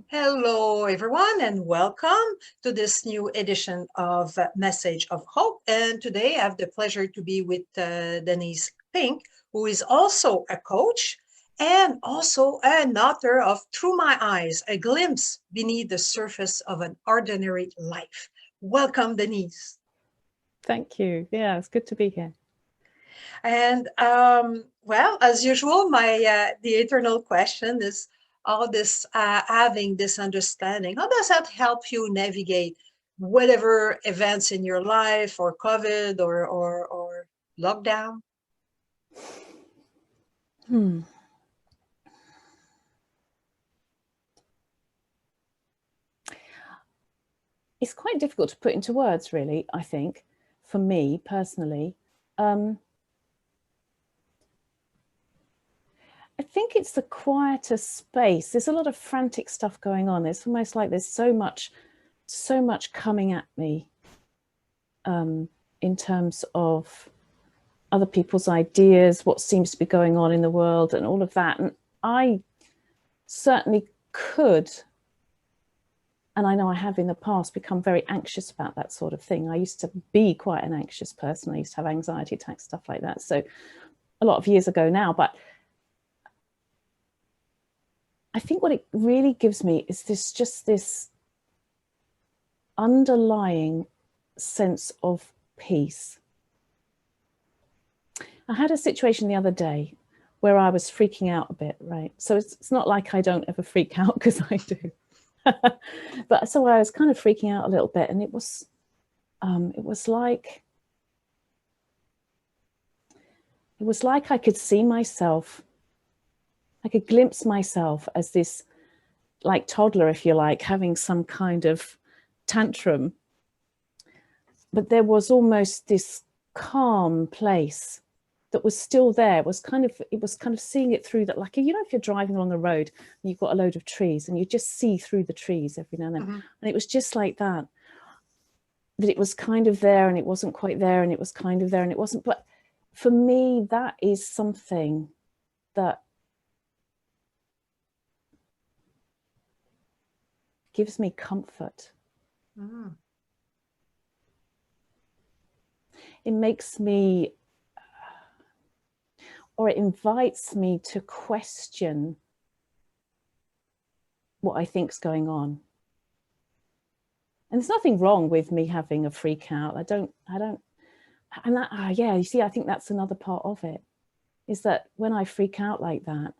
Hello, everyone, and welcome to this new edition of Message of Hope. And today I have the pleasure to be with Denise Pink, who is also a coach and also an author of Through My Eyes, a glimpse beneath the surface of an ordinary life. Welcome, Denise. Thank you. Yeah, it's good to be here. And well, as usual, my the eternal question is all this having this understanding. How does that help you navigate whatever events in your life, or COVID, or lockdown? Hmm. It's quite difficult to put into words, really, I think, for me personally. I think it's the quietest space. There's a lot of frantic stuff going on. It's almost like there's so much coming at me in terms of other people's ideas, what seems to be going on in the world and all of that. And I certainly could, and I know I have in the past, become very anxious about that sort of thing. I used to be quite an anxious person. I used to have anxiety attacks, stuff like that. So a lot of years ago now, but I think what it really gives me is this underlying sense of peace. I had a situation the other day where I was freaking out a bit, right? So it's not like I don't ever freak out, because I do. But so I was kind of freaking out a little bit, and it was like I could see myself, I could glimpse myself as this like toddler, if you like, having some kind of tantrum. But there was almost this calm place that was still there. It was kind of seeing it through that, like, you know, if you're driving along the road and you've got a load of trees and you just see through the trees every now and then. Mm-hmm. And it was just like that it was kind of there and it wasn't quite there, and it was kind of there and it wasn't. But for me, that is something that gives me comfort. Mm. It makes me, or it invites me to question what I think's going on. And there's nothing wrong with me having a freak out. I don't, and that, yeah, you see, I think that's another part of it, is that when I freak out like that,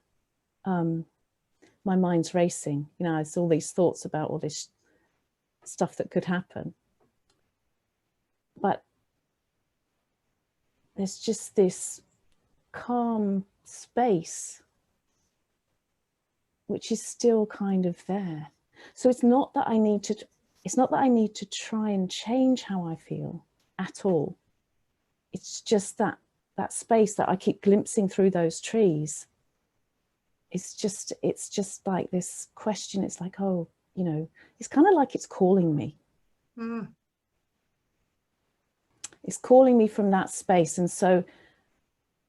my mind's racing. You know, it's all these thoughts about all this stuff that could happen. But there's just this calm space which is still kind of there. So it's not that I need to try and change how I feel at all. It's just that space that I keep glimpsing through those trees. It's just like this question. It's like, oh, you know, it's kind of like it's calling me. Mm. It's calling me from that space. And so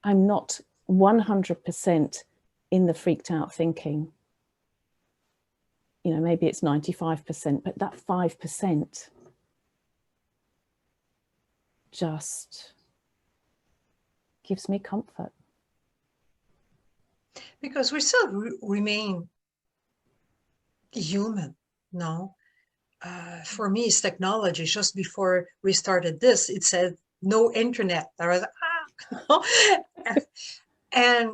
I'm not 100% in the freaked out thinking. You know, maybe it's 95%, but that 5% just gives me comfort. Because we still remain human, no? For me, it's technology. Just before we started this, it said no internet. I was like, and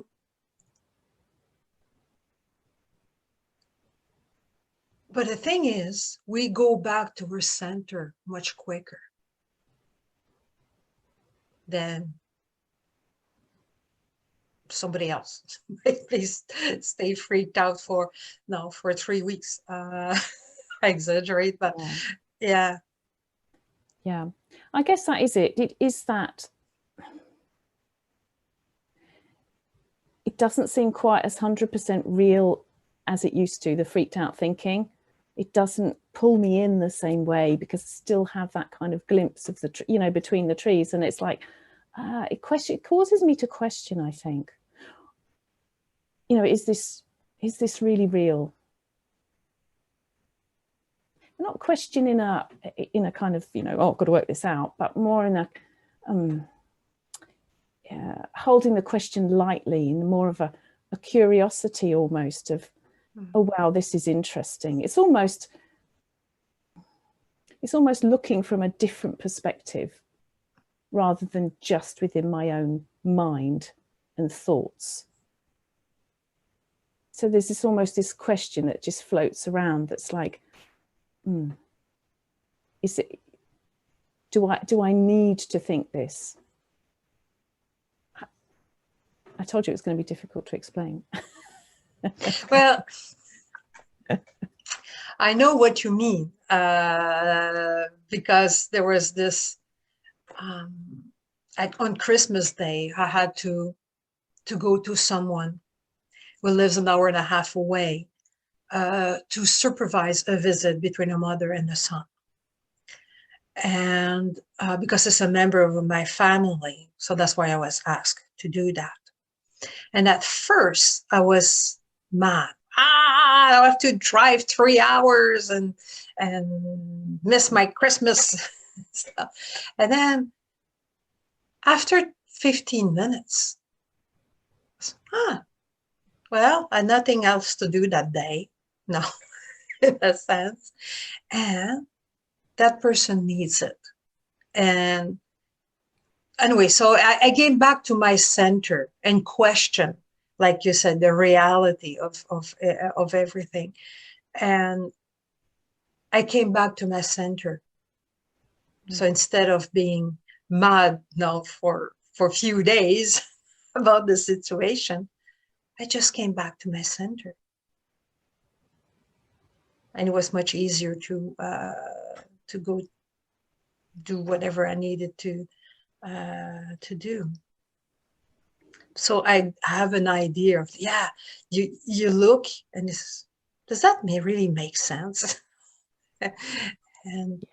but the thing is, we go back to our center much quicker than somebody else. Please stay freaked out for 3 weeks. I exaggerate, but yeah. I guess that is it. It is that it doesn't seem quite as 100% real as it used to, the freaked out thinking. It doesn't pull me in the same way, because I still have that kind of glimpse of the, you know, between the trees. And it's like, it causes me to question, I think, you know, is this really real? not question in a kind of, you know, oh, I've got to work this out, but more in a holding the question lightly, in more of a curiosity almost of, oh wow, this is interesting. It's almost looking from a different perspective rather than just within my own mind and thoughts. So there's this question that just floats around that's like, is it, do I need to think this? I told you it was going to be difficult to explain. Well, I know what you mean, because there was this, on Christmas Day, I had to go to someone who lives an hour and a half away to supervise a visit between a mother and a son. And because it's a member of my family, so that's why I was asked to do that. And at first I was mad. I have to drive 3 hours and miss my Christmas stuff. And then after 15 minutes, well, I had nothing else to do that day. No, in a sense. And that person needs it. And anyway, so I came back to my center and questioned, like you said, the reality of everything. And I came back to my center. So instead of being mad now for a few days about the situation, I just came back to my center. And it was much easier to go do whatever I needed to do. So I have an idea of, you look and does that really make sense? And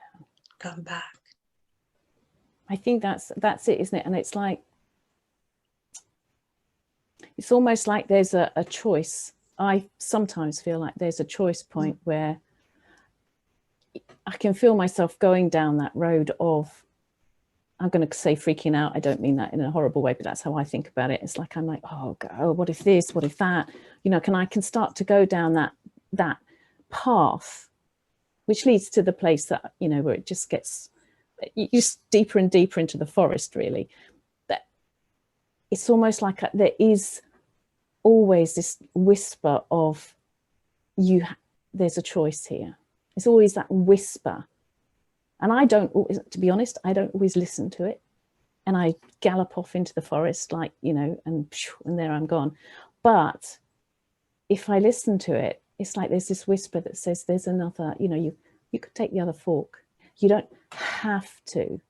come back. I think that's it, isn't it? And it's like, it's almost like there's a choice. I sometimes feel like there's a choice point where I can feel myself going down that road of, I'm going to say freaking out. I don't mean that in a horrible way, but that's how I think about it. It's like, I'm like, oh God, what if this, what if that? You know, I can start to go down that path, which leads to the place that, you know, where it just gets you deeper and deeper into the forest, really. But it's almost like there is always this whisper of, there's a choice here. It's always that whisper. And I don't, to be honest, I don't always listen to it. And I gallop off into the forest, like, you know, and there I'm gone. But if I listen to it, it's like there's this whisper that says there's another, you know, you could take the other fork. You don't have to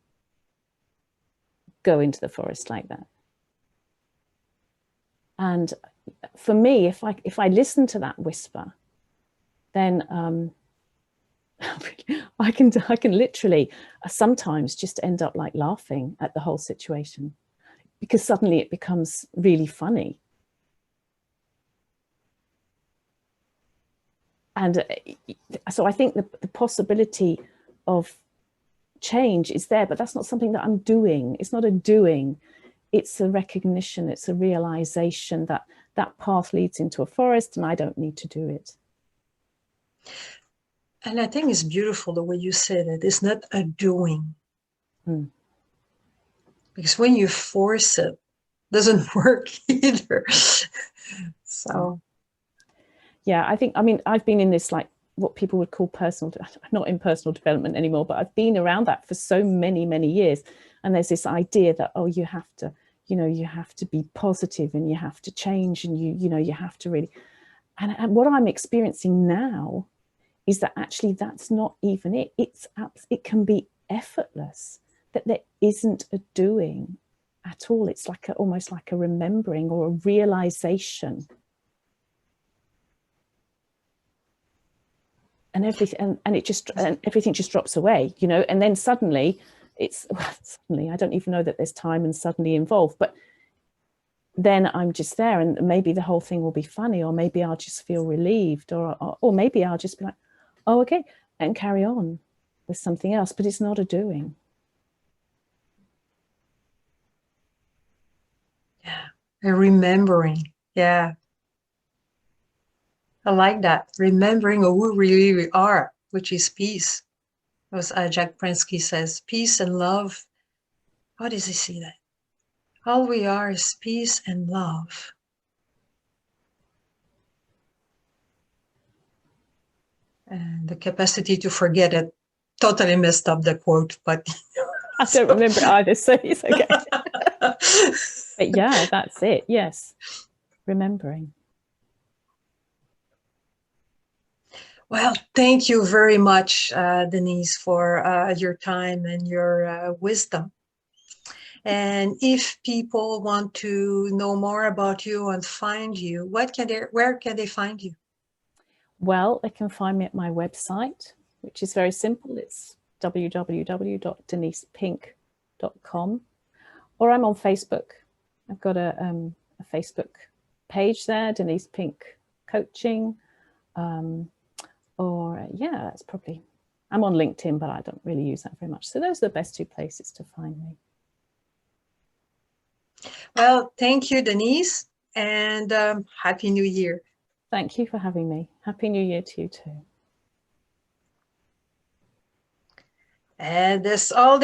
go into the forest like that. And for me, if I listen to that whisper, then I can literally sometimes just end up like laughing at the whole situation, because suddenly it becomes really funny. And so I think the possibility of change is there, but that's not something that I'm doing. It's not a doing. It's a recognition. It's a realization that that path leads into a forest and I don't need to do it. And I think it's beautiful the way you said it. It's not a doing. Because when you force it, doesn't work either. So yeah, I mean, I've been in this, like, what people would call not in personal development anymore, but I've been around that for so many, many years. And there's this idea that, oh, you have to, you know, you have to be positive and you have to change and you know, you have to really, and what I'm experiencing now is that actually that's not even it. It can be effortless, that there isn't a doing at all. It's like almost like a remembering or a realization. And everything, and everything just drops away, you know. And then suddenly, suddenly I don't even know that there's time and suddenly involved, but then I'm just there, and maybe the whole thing will be funny, or maybe I'll just feel relieved, or maybe I'll just be like, oh, okay, and carry on with something else, but it's not a doing. Yeah, and remembering. Yeah, I like that. Remembering who really we are, which is peace. As Jack Prensky says, peace and love. How does he see that? All we are is peace and love. And the capacity to forget it. Totally messed up the quote, but I don't remember it either, so it's okay. But yeah, that's it. Yes, remembering. Well, thank you very much, Denise, for your time and your wisdom. And if people want to know more about you and find you, where can they find you? Well, they can find me at my website, which is very simple. It's www.denisepink.com, or I'm on Facebook. I've got a Facebook page there, Denise Pink Coaching. Yeah, that's probably, I'm on LinkedIn, but I don't really use that very much. So those are the best two places to find me. Well, thank you, Denise, and Happy New Year. Thank you for having me. Happy New Year to you too. And that's all